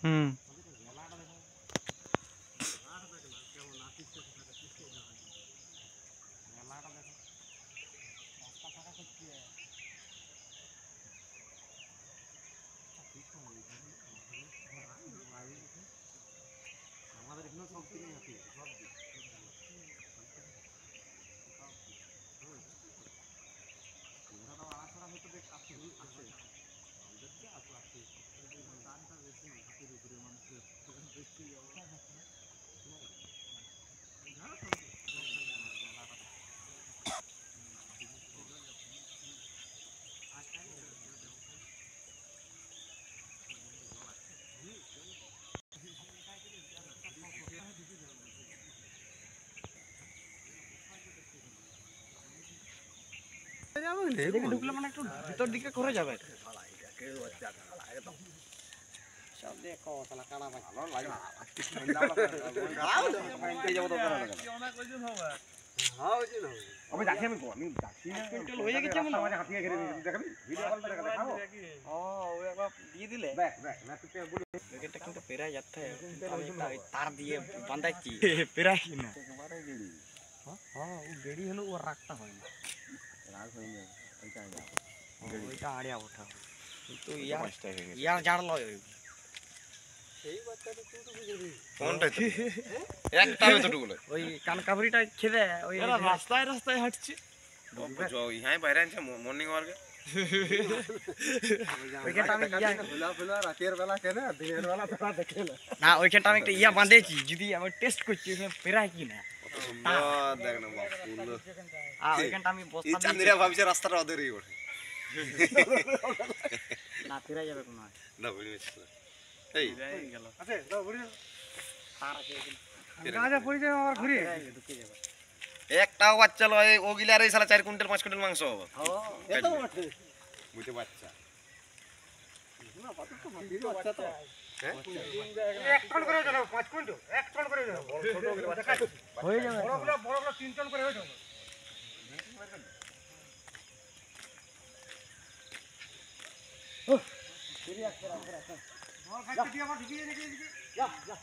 হুম আমাদের এখানে সব দিনই আছে সব দিন ওরা তো আড়াছড়া হয়তো দেখ আছে আছে আমাদের যে আছে আছে দামটা বেশি হাতের উপরে মানুষের বেশি অবস্থা এদিকে ঢুকলে মানে একটু ভিতর দিকে করে যাবে সব দেখো তাহলে কাড়া ভালো লাগে আমি যাচ্ছি আমি যাচ্ছি কুইন্টাল হয়ে গেছে মনে হয় হাতিয়ে ঘিরে দেখাবি ভিডিও কল করে দেখাবো ও ওই একবার দিয়ে দিলে দেখ দেখ না তুই বলি এটা কিন্তু পেরাই যাচ্ছে আমি তার দিয়ে বাঁধাচ্ছি পেরাই না একেবারে গেড়ি হ্যাঁ ও গেড়ি হলো ও রাগটা হয় না রাগ হয়ে যাবে ওইটা ওইটা আড়িয়া ওঠা কিন্তু ইয়ার জাড় লয় কোনটা একটা এতটুকু ওই কানকাবরিটা খেলে ওই রাস্তায় রাস্তায় হাঁটছি হ্যাঁ বাইরে আনছে মর্নিং ওয়ার্কে ওইখানটা আমি ইয়া ফুলা ফুলা রাতের বেলা কেন দিনের বেলা তোরা দেখে না না ওইখানটা আমি একটা ইয়া বাঁধেছি যদি আমি টেস্ট করছি ওখানে পেরাই কি না সুন্দর দেখ না বাপ সুন্দর আর ওইখানটা আমি এই বস্তা চান্দিরা ভাবছে রাস্তাটা ওদেরই ওঠে না পেরাই যাবে কোনো না বুঝি এই আছে দাও বুড়ি তার আছে গাজা পড়ে যাবে আমার ঘুরে ঢুকে যাবে একটাও বাচ্চা লয় ওগিলা আর এই শালা 4 কুইন্টাল 5 কুইন্টাল মাংস হবে ও এত বটে বুঝতে বাচ্চা না পাতা তো বাচ্চা তো হ্যাঁ 1 টন করে দাও 5 কুইন্টাল 1 টন করে দাও বড় ছোট করে বাচ্চা হয়ে যাবে বড়গুলো 3 টন করে হয়ে যাবে যা যা